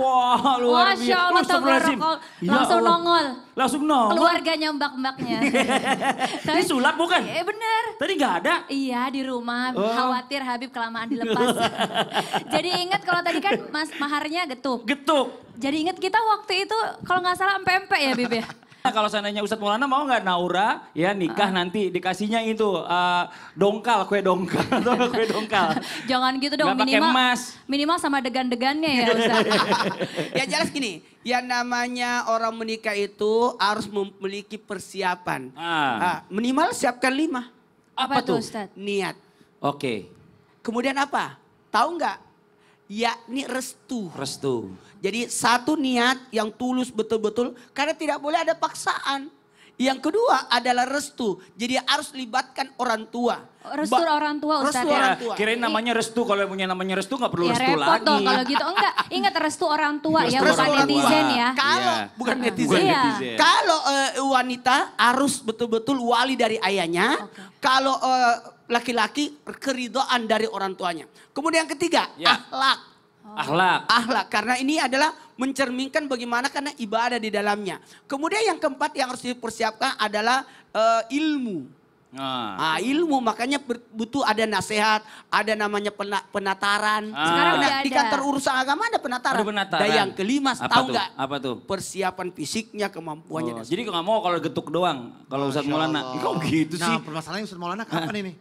Wah, luar biasa. Masya Allah, tabarakallah. Langsung nongol. Langsung nongol. Keluarganya mbak-mbaknya. Ini sulap bukan? Bener. Tadi nggak ada? Iya di rumah, khawatir Habib kelamaan dilepas. Jadi ingat kalau tadi kan maharnya getuk. Getuk. Jadi ingat kita waktu itu kalau nggak salah empe-empe ya Bib ya? Nah, kalau seandainya Ustadz Maulana mau nggak Naura ya nikah nanti dikasihnya itu dongkal, kue dongkal atau kue dongkal. Jangan gitu dong, Nggak pakai emas. Minimal sama degan-degannya ya Ustadz. Ya jelas gini, yang namanya orang menikah itu harus memiliki persiapan. Minimal siapkan 5. Apa tuh? Ustadz? Niat. Oke. Kemudian apa? Tahu nggak? Yakni restu. Restu. Jadi satu niat yang tulus betul-betul karena tidak boleh ada paksaan. Yang kedua adalah restu. Jadi harus libatkan orang tua. Restu orang tua Ustadz restu ya? orang tua. Kirain namanya restu, kalau punya namanya restu nggak perlu Ya restu repot lagi. dong kalau gitu. Enggak, ingat restu orang tua ya, Restu bukan orang tua. netizen ya. Kalau Iya. bukan netizen. Bukan Iya. netizen. Kalau wanita harus betul-betul wali dari ayahnya. Kalau laki-laki keridhaan dari orang tuanya. Kemudian yang ketiga, Ya. akhlak. Akhlak, karena ini adalah mencerminkan bagaimana karena ibadah di dalamnya. Kemudian yang keempat yang harus dipersiapkan adalah ilmu. Ilmu makanya butuh ada nasihat, ada namanya penataran. Sekarang udah Di ada. kantor urusan agama ada penataran. Ada penataran. Dan yang kelima, Apa tahu tuh? nggak? Apa tuh? Persiapan fisiknya, kemampuannya. dan Jadi nggak mau kalau getuk doang. Kalau Ustadz Maulana. Kok gitu sih? Nah permasalahannya Ustadz Maulana kapan ini?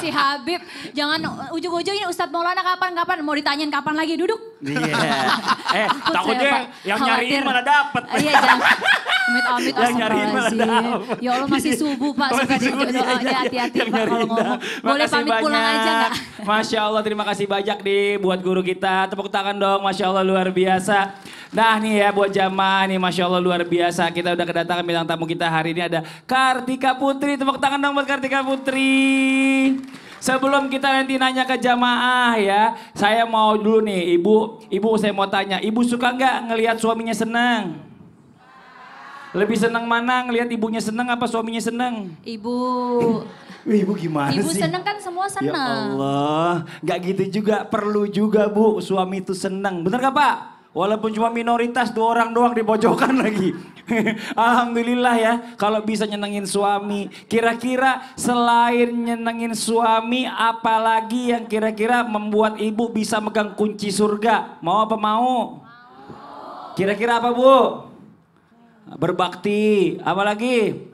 Si Habib, jangan ujung-ujung ini Ustadz Maulana kapan-kapan mau ditanyain kapan lagi duduk. Iya. Takutnya yang nyariin malah dapet. Iya jangan. Amit-amit Yang nyariin malah astagfirullahaladzim. Ya Allah masih subuh Pak, suka doanya hati-hati Pak kalau ngomong. Boleh Makasih pamit pulang banyak. aja gak? Masya Allah, terima kasih banyak nih buat guru kita. Tepuk tangan dong, Masya Allah luar biasa. Nah nih ya buat jamaah nih, Masya Allah luar biasa. Kita udah kedatangan bintang tamu kita hari ini ada Kartika Putri. Tepuk tangan dong buat Kartika Putri. Sebelum kita nanti nanya ke jamaah ya, saya mau dulu nih ibu saya mau tanya, ibu suka nggak ngelihat suaminya senang? Lebih senang mana ngelihat ibunya senang apa suaminya senang? Ibu. Ibu gimana Ibu sih? seneng kan semua Ya seneng. Allah, nggak gitu juga, perlu juga Bu suami itu senang. Bener gak Pak? Walaupun cuma minoritas 2 orang doang di pojokan lagi. Alhamdulillah ya kalau bisa nyenengin suami. Kira-kira selain nyenengin suami apalagi yang kira-kira membuat ibu bisa megang kunci surga? Mau apa mau? Kira-kira apa Bu? Berbakti, apa lagi?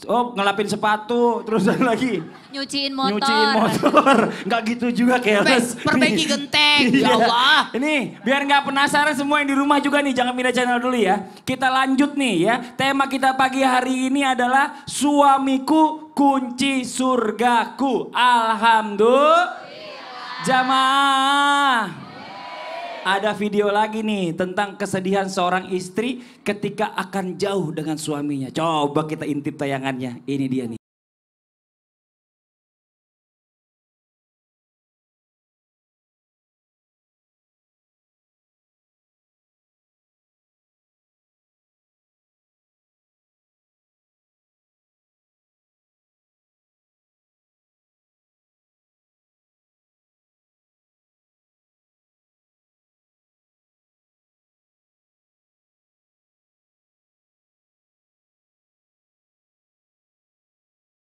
Oh ngelapin sepatu, terus lagi Nyuciin motor. nyuciin motor. Nggak gitu juga keles. Perbaiki genteng, ya Allah. Ini biar nggak penasaran semua yang di rumah juga nih, jangan pindah channel dulu ya. Kita lanjut nih ya. Tema kita pagi hari ini adalah suamiku kunci surgaku. Alhamdulillah. Jamaah. Ada video lagi nih tentang kesedihan seorang istri ketika akan jauh dengan suaminya. Coba kita intip tayangannya. Ini dia nih.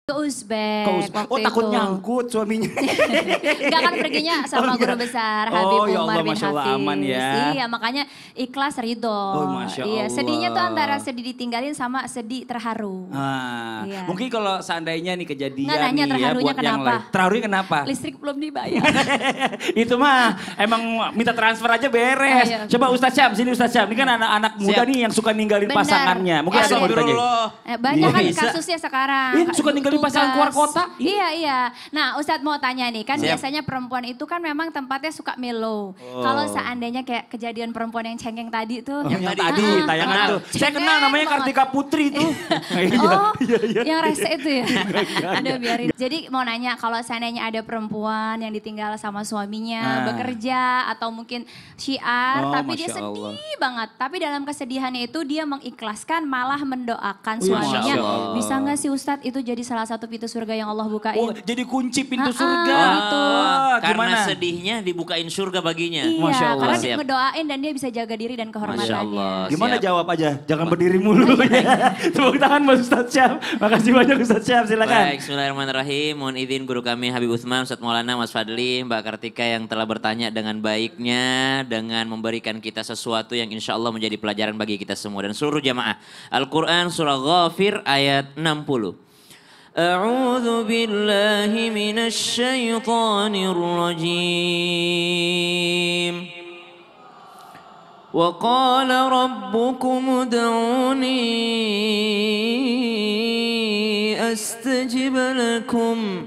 Ke Uzbek waktu Oh takut itu. nyangkut suaminya. Enggak kan perginya sama guru besar Habib Oh, ya Umar Allah, bin Masya Allah, Hafiz. aman ya. Iya makanya ikhlas ridho. Oh, Masya Iya sedihnya tuh Allah. antara sedih ditinggalin sama sedih terharu. Iya. Mungkin kalau seandainya nih kejadian Nggak nanya nih ya terharunya buat yang kenapa? lain. Terharunya kenapa? Listrik belum dibayar. Itu mah emang minta transfer aja beres. Iya. Coba Ustaz Syam, sini Ustaz Syam. Ini kan anak-anak muda nih yang suka ninggalin Benar. pasangannya. Mungkin Iya, ada iya. ceritanya. Banyak kan Bisa. kasusnya sekarang. Iya, suka ninggalin pasangan keluar kota. Iya, iya. Nah Ustadz mau tanya nih, kan Siap. biasanya perempuan itu kan memang tempatnya suka mellow. Kalau seandainya kayak kejadian perempuan yang cengeng tadi tuh. Yang tadi tayangan tuh. Saya kenal namanya Kartika Putri tuh. Oh, yang rese itu ya? Udah biarin. Jadi mau nanya, kalau seandainya ada perempuan yang ditinggal sama suaminya, bekerja atau mungkin syiar, Oh, tapi dia Masya Allah. sedih banget. Tapi dalam kesedihannya itu dia mengikhlaskan, malah mendoakan Wih, Masya suaminya. Allah. Bisa nggak sih Ustadz itu jadi salah salah satu pintu surga yang Allah bukain. Oh, jadi kunci pintu Ah, surga. gitu. Karena sedihnya dibukain surga baginya. Iya, Masya Allah. karena dia Siap. ngedoain dan dia bisa jaga diri dan kehormatannya. Masya Allah. Gimana Siap. jawab aja, jangan berdiri mulu. Tepuk tangan buat Ustadz Syam. Makasih banyak Ustadz Syam, silakan. Baik, bismillahirrahmanirrahim. Mohon izin guru kami Habib Utsman, Ustadz Maulana, Mas Fadli, Mbak Kartika yang telah bertanya dengan baiknya, dengan memberikan kita sesuatu yang insya Allah menjadi pelajaran bagi kita semua dan seluruh jamaah. Al-Quran surah Ghafir ayat 60. A'udzu billahi minasy syaithanir rajim. Wa qala rabbukum ud'uni astajib lakum.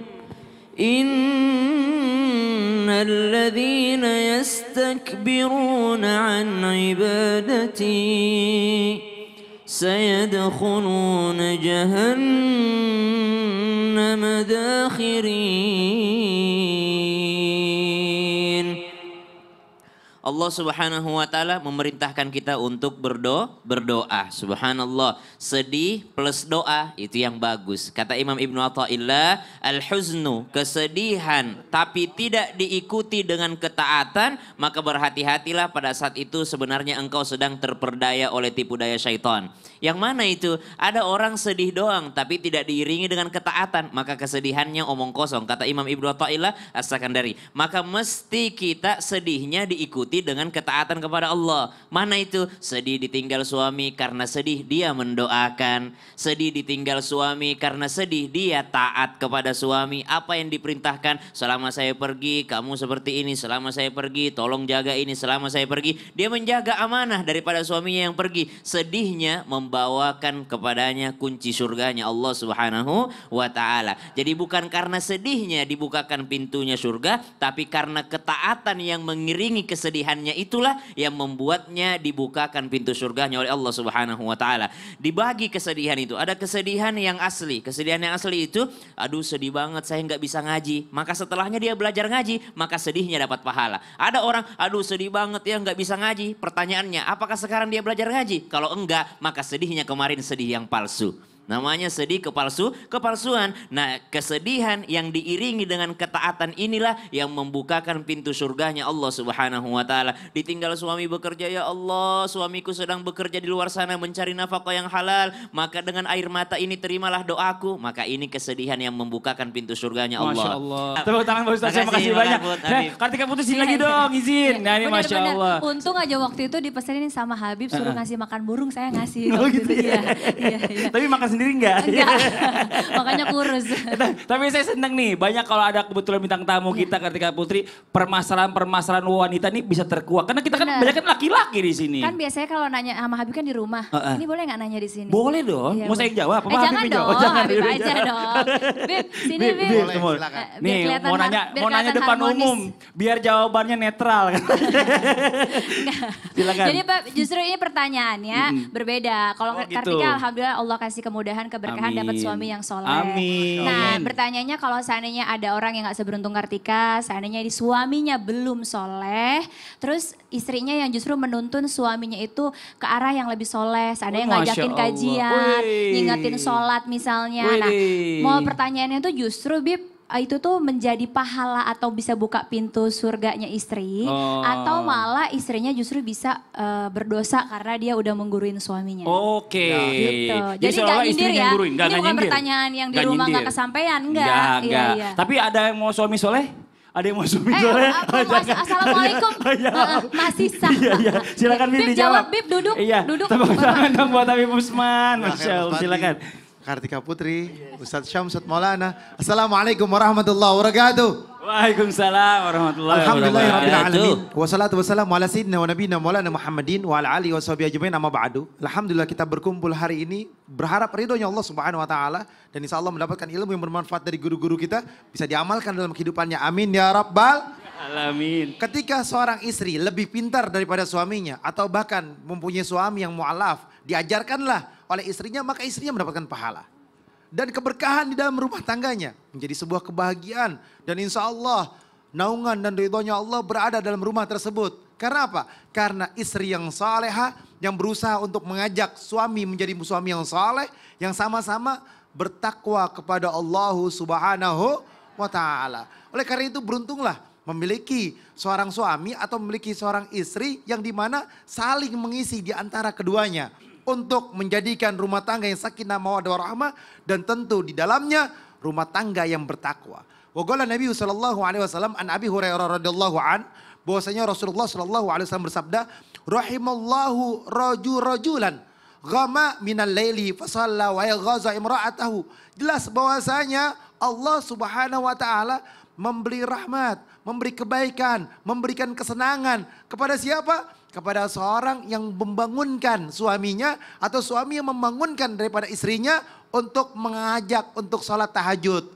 Innal ladzina yastakbiruna an ibadati سيدخلون جهنم داخرين. Allah Subhanahu wa taala memerintahkan kita untuk berdoa. Subhanallah. Sedih plus doa itu yang bagus. Kata Imam Ibnu Athaillah, al-huznu, kesedihan tapi tidak diikuti dengan ketaatan, maka berhati-hatilah pada saat itu sebenarnya engkau sedang terperdaya oleh tipu daya syaitan. Yang mana itu? Ada orang sedih doang tapi tidak diiringi dengan ketaatan, maka kesedihannya omong kosong. Kata Imam Ibnu Athaillah As-Sakandari, maka mesti kita sedihnya diikuti dengan ketaatan kepada Allah. Mana itu? Sedih ditinggal suami karena sedih dia mendoakan. Sedih ditinggal suami karena sedih dia taat kepada suami. Apa yang diperintahkan? Selama saya pergi kamu seperti ini. Selama saya pergi tolong jaga ini. Selama saya pergi dia menjaga amanah daripada suaminya yang pergi. Sedihnya membawakan kepadanya kunci surganya Allah Subhanahu wa taala. Jadi bukan karena sedihnya dibukakan pintunya surga, tapi karena ketaatan yang mengiringi kesedihannya itulah yang membuatnya dibukakan pintu surganya oleh Allah Subhanahu wa taala. Dibagi kesedihan itu, ada kesedihan yang asli. Kesedihan yang asli itu, aduh sedih banget saya nggak bisa ngaji. Maka setelahnya dia belajar ngaji, maka sedihnya dapat pahala. Ada orang, aduh sedih banget ya nggak bisa ngaji. Pertanyaannya, apakah sekarang dia belajar ngaji? Kalau enggak, maka sedihnya kemarin sedih yang palsu. Namanya sedih kepalsuan. Nah, kesedihan yang diiringi dengan ketaatan inilah yang membukakan pintu surganya Allah Subhanahu wa taala. Ditinggal suami bekerja, ya Allah, suamiku sedang bekerja di luar sana mencari nafkah yang halal, maka dengan air mata ini terimalah doaku. Maka ini kesedihan yang membukakan pintu surganya Allah. Masya Allah. Tepuk tangan Pak Ustadz, makasih banyak. Nah, Kartika putus lagi dong, izin. Nah ini Masya Allah. Untung aja waktu itu dipesenin sama Habib suruh ngasih makan burung, saya ngasih. Oh waktu gitu itu. ya. Iya. Tapi makan sendiri enggak? Enggak, makanya kurus. Tapi saya senang nih, banyak kalau ada kebetulan bintang tamu kita Kartika Putri, permasalahan-permasalahan wanita nih bisa terkuak. Karena kita kan Bener. banyak kan laki-laki di sini. Kan biasanya kalau nanya sama Habib kan di rumah, ini boleh nggak nanya di sini? Boleh dong, Iya, mau saya boleh. jawab? Apa jangan Habib yang dong, jawab? Jangan, Habib Habib aja jangan. dong. Bib, sini Bib, Bib. Bib, Boleh, silakan. silakan. Nih, kelihatan mau nanya kelihatan depan harmonis. umum, biar jawabannya netral. Silakan. Jadi Pak, justru ini pertanyaannya berbeda. Kalau Oh, gitu. Kartika alhamdulillah Allah kasih kemudahan, keberkahan dapat Amin. suami yang soleh. Amin. Nah pertanyaannya kalau seandainya ada orang yang gak seberuntung Kartika, seandainya di suaminya belum soleh, terus istrinya yang justru menuntun suaminya itu ke arah yang lebih soleh, seandainya Oh, Masya ngajakin Allah. kajian, Wih. ngingetin sholat misalnya. Wih. Nah mau pertanyaannya tuh justru Bib, itu tuh menjadi pahala atau bisa buka pintu surganya istri, Oh. atau malah istrinya justru bisa berdosa karena dia udah mengguruin suaminya. Oke. Gitu. Jadi seolah-olah nggak nyindir istrinya ya. yang guruin. Nggak Ini bukan nyindir. pertanyaan yang di Nggak rumah nggak nyindir. kesampaian, enggak. Enggak. Iya, iya. Tapi ada yang mau suami soleh? Ada yang mau suami soleh? Assalamualaikum. Iya. Masih sah. Iya, iya. Silakan Bib Bib dijawab. jawab, Bib duduk. Iya. Duduk. Tepuk tangan dong buat Habib Usman. Silakan, Masya Allah, Mas Fadli, silakan. Kartika Putri, Ustadz Syam, Ustadz Maulana. Assalamualaikum warahmatullahi wabarakatuh. Waalaikumsalam warahmatullahi Alhamdulillahirabbil wabarakatuh. alamin. Wassalatu wassalamu ala sayyidina wa nabiyina Maulana Muhammadin wa ala alihi washabihi ajmain amma ba'du. Alhamdulillah kita berkumpul hari ini berharap ridhonya Allah Subhanahu wa taala dan insyaallah mendapatkan ilmu yang bermanfaat dari guru-guru kita bisa diamalkan dalam kehidupannya. Amin ya rabbal. Alamin. Ketika seorang istri lebih pintar daripada suaminya atau bahkan mempunyai suami yang mu'alaf, diajarkanlah oleh istrinya maka istrinya mendapatkan pahala. Dan keberkahan di dalam rumah tangganya menjadi sebuah kebahagiaan dan insya Allah naungan dan ridhonya Allah berada dalam rumah tersebut. Karena apa? Karena istri yang saleha yang berusaha untuk mengajak suami menjadi suami yang saleh, yang sama-sama bertakwa kepada Allah Subhanahu wa ta'ala. Oleh karena itu beruntunglah memiliki seorang suami atau memiliki seorang istri yang dimana saling mengisi di antara keduanya. Untuk menjadikan rumah tangga yang sakinah mawaddah warahmah dan tentu di dalamnya rumah tangga yang bertakwa. Wa qala Nabi sallallahu alaihi wasallam an Abi Hurairah radhiyallahu an bahwasanya Rasulullah sallallahu alaihi wasallam bersabda, rahimallahu rajulan ghama minal laili fa shalla wa yaghaza imra'atahu. Jelas bahwasanya Allah Subhanahu wa taala memberi rahmat, memberi kebaikan, memberikan kesenangan kepada siapa? Kepada seorang yang membangunkan suaminya atau suami yang membangunkan daripada istrinya untuk mengajak untuk sholat tahajud.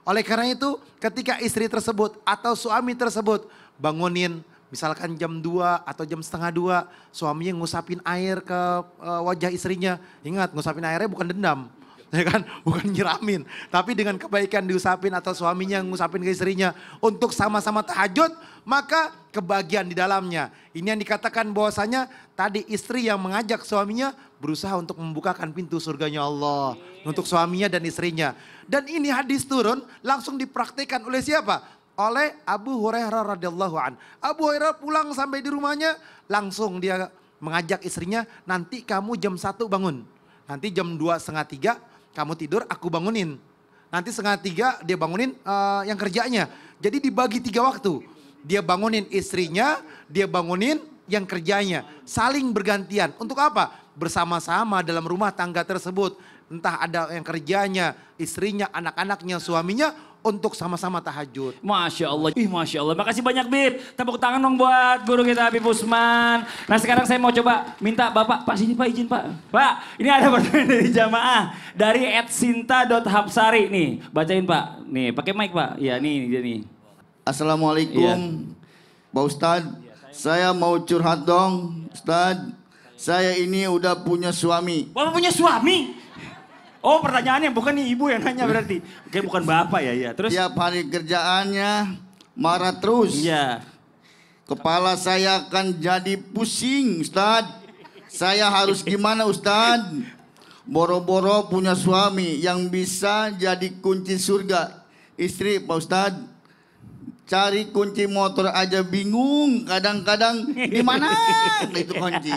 Oleh karena itu ketika istri tersebut atau suami tersebut bangunin misalkan jam 2 atau jam setengah 2 suaminya ngusapin air ke wajah istrinya. Ingat ngusapin airnya bukan dendam. Ya kan, bukan nyiramin, tapi dengan kebaikan diusapin atau suaminya ngusapin ke istrinya untuk sama-sama tahajud, maka kebahagiaan di dalamnya. Ini yang dikatakan bahwasanya tadi istri yang mengajak suaminya berusaha untuk membukakan pintu surganya Allah untuk suaminya dan istrinya. Dan ini hadis turun langsung dipraktikkan oleh siapa? Oleh Abu Hurairah radhiyallahu an. Abu Hurairah pulang sampai di rumahnya langsung dia mengajak istrinya, nanti kamu jam 1 bangun, nanti jam 2:30 kamu tidur, aku bangunin. Nanti 2:30 dia bangunin yang kerjanya. Jadi dibagi 3 waktu. Dia bangunin istrinya, dia bangunin yang kerjanya. Saling bergantian. Untuk apa? Bersama-sama dalam rumah tangga tersebut. Entah ada yang kerjanya, istrinya, anak-anaknya, suaminya. Untuk sama-sama tahajud. Masya Allah. Masya Allah. Makasih banyak Bib. Tepuk tangan dong buat guru kita Habib Usman. Nah sekarang saya mau coba minta Bapak. Pak sini Pak, izin Pak. Pak ini ada pertanyaan dari jamaah. Dari @sinta.hapsari nih. Bacain Pak. Nih pakai mic Pak. Ya nih dia nih. Assalamualaikum Pak Ustadz. Saya mau curhat dong Ustadz. Saya ini udah punya suami. Bapak punya suami? Oh pertanyaannya bukan nih ibu yang nanya berarti. Oke bukan bapak ya. Terus? Tiap hari kerjaannya marah terus. Iya. Kepala saya akan jadi pusing Ustadz. Saya harus gimana Ustadz? Boro-boro punya suami yang bisa jadi kunci surga. Istri Pak Ustadz. Cari kunci motor aja bingung. Kadang-kadang di mana itu kunci.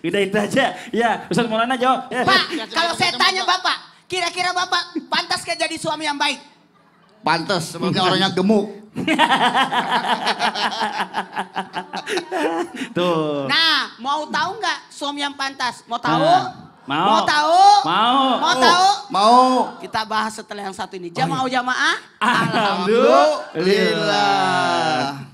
Udah itu aja. Ya, Ustaz Maulana jawab. Pak, kalau saya tanya Bapak, kira-kira Bapak pantas gak jadi suami yang baik? Pantas, ini orangnya gemuk. Tuh. Nah, mau tahu nggak suami yang pantas? Mau tahu? Mau. Mau tahu? Mau. Mau tahu? Mau. Kita bahas setelah yang satu ini. Jamaah jamaah. Alhamdulillah. Alhamdulillah.